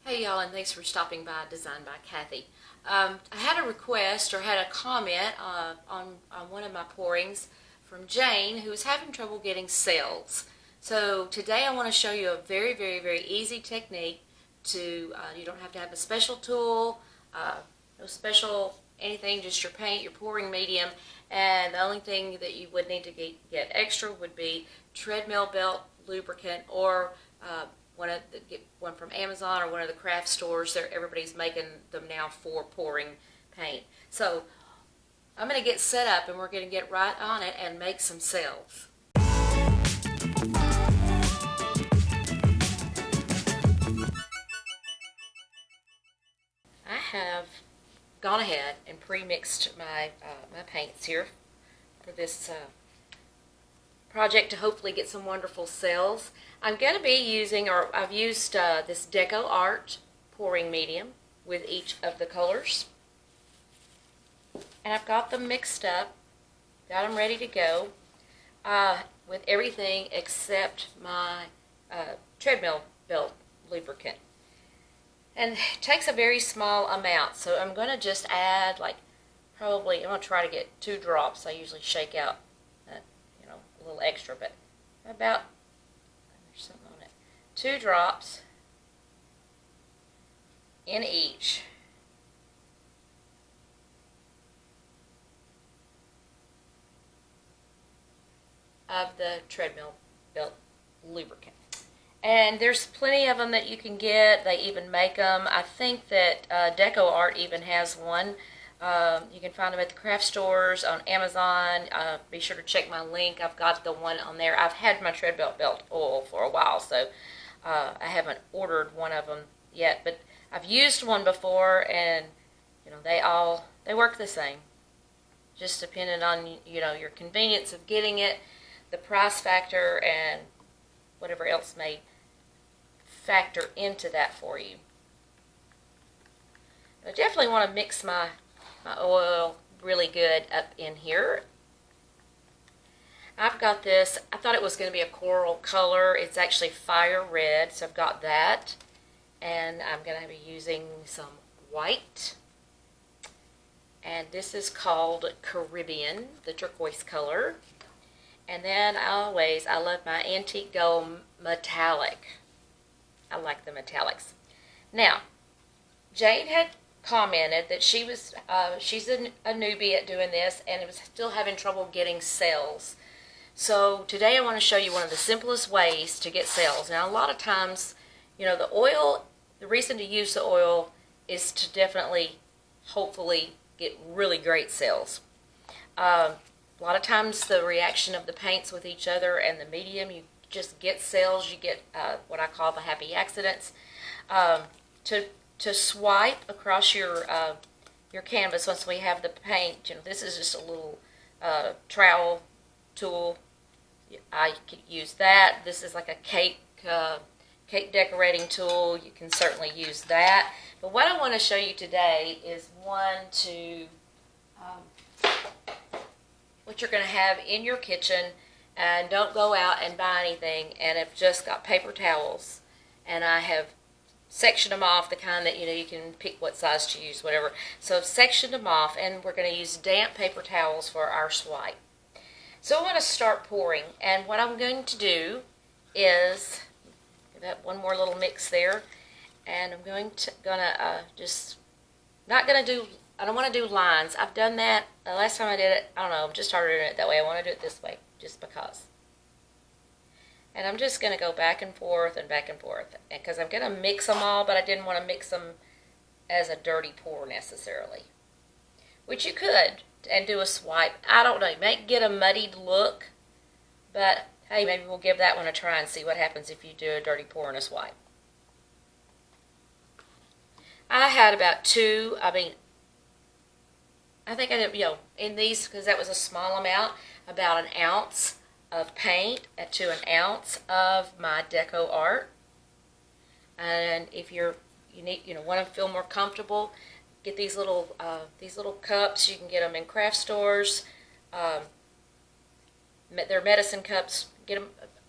Hey y'all, and thanks for stopping by Design by Kathy. I had a request or had a comment on one of my pourings from Jane, who was having trouble getting cells. So today I want to show you a very easy technique to, you don't have to have a special tool, no special anything, just your paint, your pouring medium, and the only thing that you would need to get extra would be treadmill belt lubricant or get one from Amazon or one of the craft stores. Everybody's making them now for pouring paint. So I'm going to get set up and we're going to get right on it and make some cells. I have gone ahead and pre-mixed my paints here for this project to hopefully get some wonderful cells. I'm going to be using, or I've used this DecoArt Pouring Medium with each of the colors. And I've got them mixed up, got them ready to go with everything except my treadmill belt lubricant. And it takes a very small amount, so I'm going to just add I'm going to try to get 2 drops. I usually shake out a little extra, but about, there's something on it, 2 drops in each. Of the treadmill belt lubricant. And there's plenty of them that you can get. They even make them. I think that DecoArt even has one. You can find them at the craft stores, on Amazon. Be sure to check my link. I've got the one on there. I've had my treadmill belt oil for a while, so I haven't ordered one of them yet. But I've used one before, and they work the same. Just depending on your convenience of getting it, the price factor, and whatever else may factor into that for you. I definitely want to mix my oil really good up in here. I've got this, I thought it was going to be a coral color. It's actually fire red, so I've got that. And I'm going to be using some white. And this is called Caribbean, the turquoise color. And then I love my antique gold metallic. I like the metallics. Now, Jane had commented that she's a newbie at doing this and was still having trouble getting cells. So today I want to show you one of the simplest ways to get cells. Now, a lot of times, the oil, the reason to use the oil is to definitely, hopefully, get really great cells. A lot of times the reaction of the paints with each other and the medium, you just get cells, you get what I call the happy accidents. To swipe across your canvas once we have the paint, this is just a little trowel tool. I could use that. This is like a cake decorating tool. You can certainly use that. But what I want to show you today is what you're going to have in your kitchen, and don't go out and buy anything. And I've just got paper towels, and I have sectioned them off, the kind that you can pick what size to use, whatever. So I've sectioned them off, and we're going to use damp paper towels for our swipe. So I want to start pouring, and what I'm going to do is give that one more little mix there, and I'm I don't want to do lines. I've done that. The last time I did it, I don't know, I've just started doing it that way. I want to do it this way, just because. And I'm just going to go back and forth, because I'm going to mix them all, but I didn't want to mix them as a dirty pour necessarily. Which you could, and do a swipe. I don't know, you might get a muddied look, but hey, maybe we'll give that one a try and see what happens if you do a dirty pour and a swipe. I had about 2, I think I did, in these, because that was a small amount, about 1 ounce of paint to 1 ounce of my DecoArt. And if you want to feel more comfortable, get these little cups. You can get them in craft stores. They're medicine cups.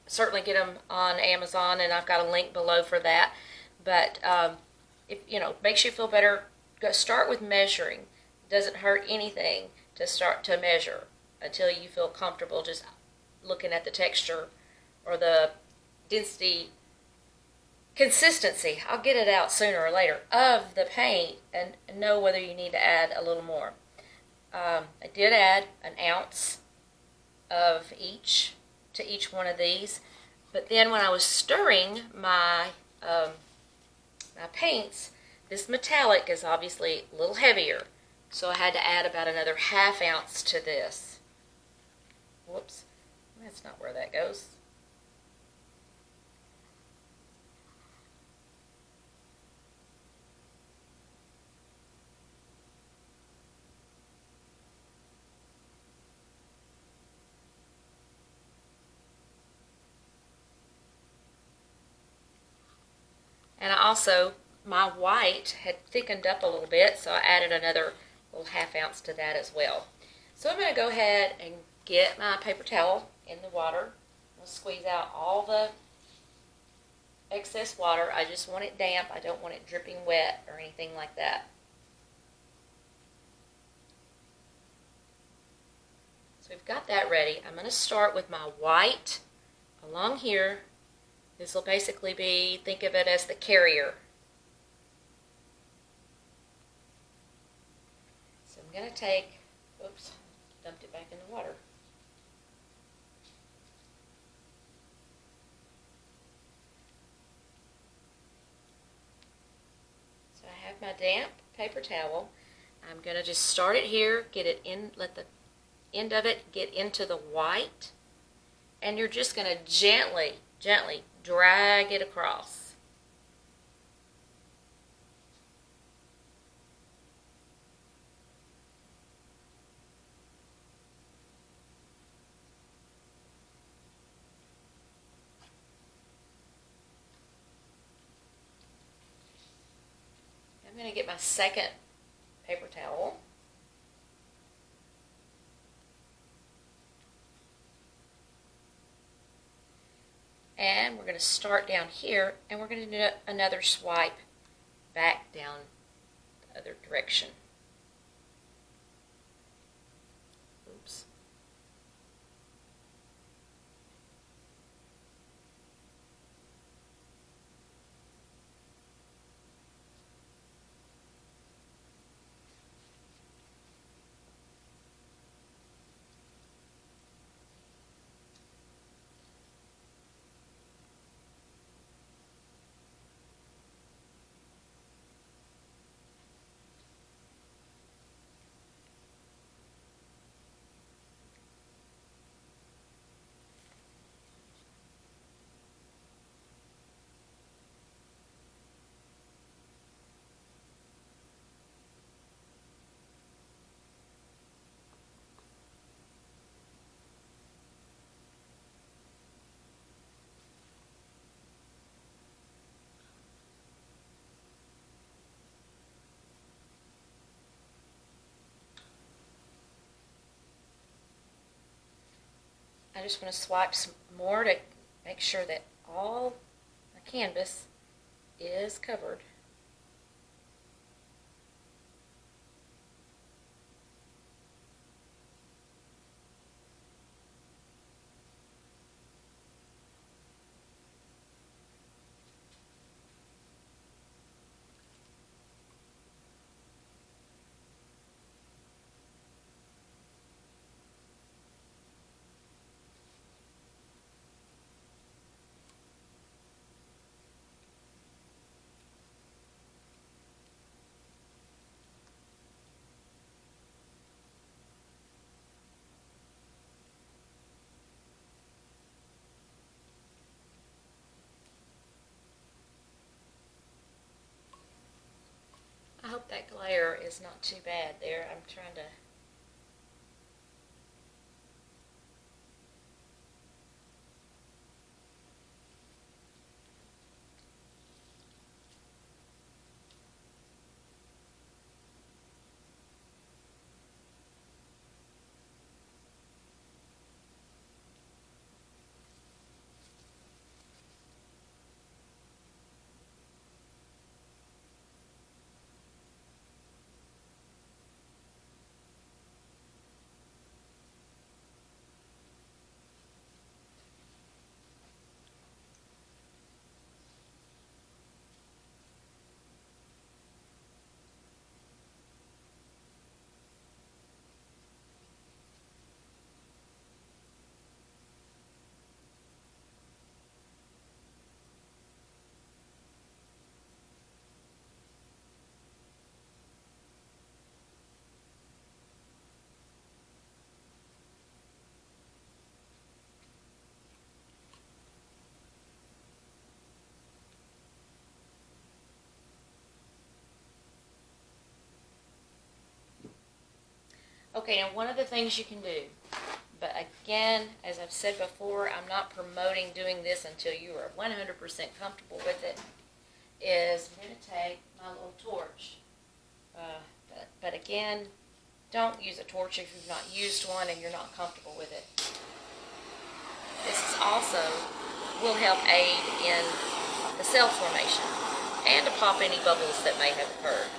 Certainly get them on Amazon, and I've got a link below for that. But if makes you feel better, go start with measuring. It doesn't hurt anything to start to measure until you feel comfortable just looking at the texture or the density, consistency, I'll get it out sooner or later, of the paint and know whether you need to add a little more. I did add an ounce of each to each one of these, but then when I was stirring my my paints, this metallic is obviously a little heavier, so I had to add about another ½ ounce to this. Whoops, that's not where that goes. And I also, my white had thickened up a little bit, so I added another little ½ ounce to that as well. So I'm going to go ahead and get my paper towel in the water. I'll squeeze out all the excess water. I just want it damp. I don't want it dripping wet or anything like that. So we've got that ready. I'm going to start with my white along here. This will basically be, think of it as the carrier. So I'm going to take, oops, dumped it back in the water. So I have my damp paper towel. I'm going to just start it here, get it in, let the end of it get into the white, and you're just going to gently drag it across. I'm going to get my second paper towel. And we're going to start down here, and we're going to do another swipe back down the other direction. Oops. I just want to swipe some more to make sure that all the canvas is covered. I hope that glare is not too bad there. I'm trying to Okay, now one of the things you can do, but again, as I've said before, I'm not promoting doing this until you are 100% comfortable with it, is I'm going to take my little torch. But again, don't use a torch if you've not used one and you're not comfortable with it. This is also will help aid in the cell formation and to pop any bubbles that may have occurred.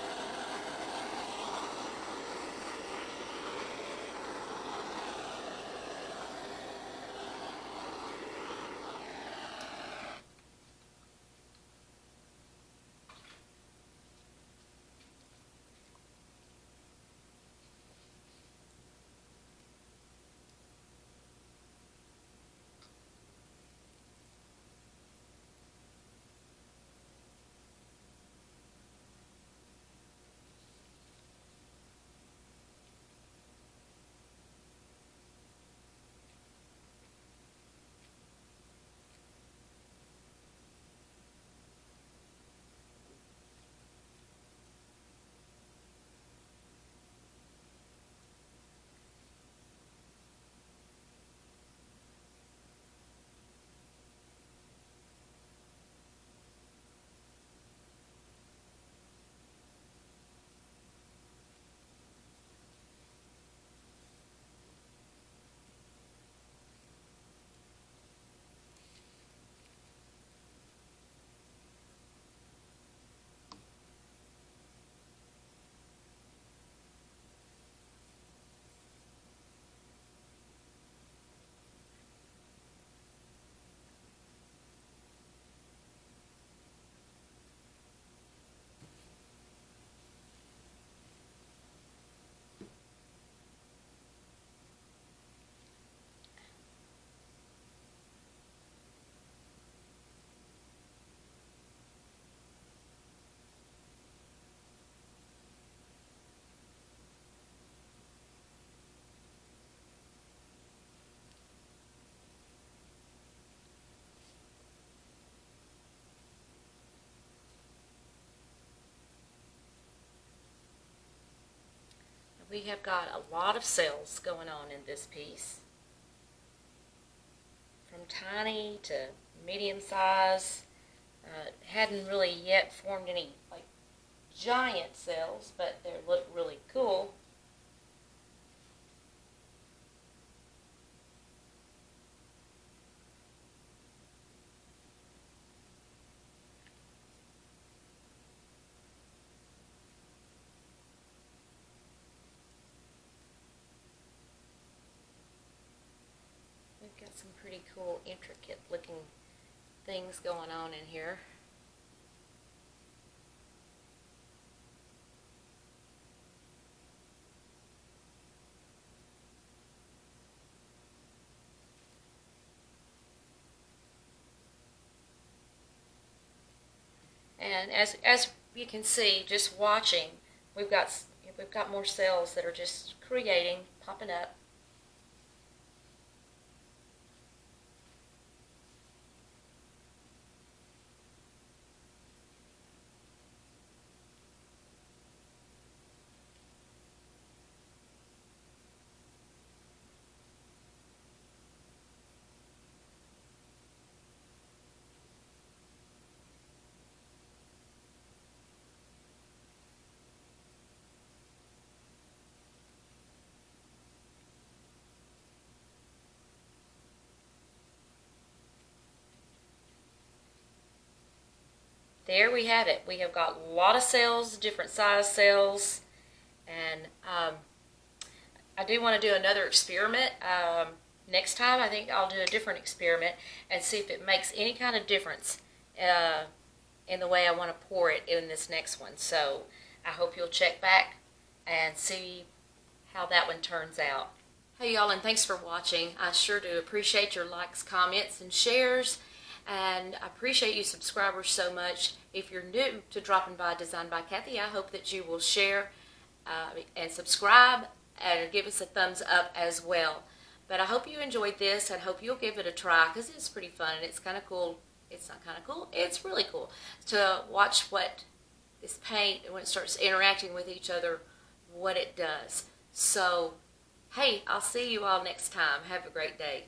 We have got a lot of cells going on in this piece, from tiny to medium size. Hadn't really yet formed any like giant cells, but they look really cool. We've got some pretty cool, intricate looking things going on in here. And as you can see, just watching, we've got more cells that are just creating, popping up. There we have it. We have got a lot of cells, different size cells, and I do want to do another experiment. Next time I think I'll do a different experiment and see if it makes any kind of difference in the way I want to pour it in this next one. So I hope you'll check back and see how that one turns out. Hey y'all, and thanks for watching. I sure do appreciate your likes, comments, and shares. And I appreciate you subscribers so much. If you're new to dropping by Design by Kathy, I hope that you will share and subscribe and give us a thumbs up as well. But I hope you enjoyed this and hope you'll give it a try, because it's pretty fun and it's kind of cool. It's not kind of cool, it's really cool to watch what this paint, when it starts interacting with each other, what it does. So Hey, I'll see you all next time. Have a great day.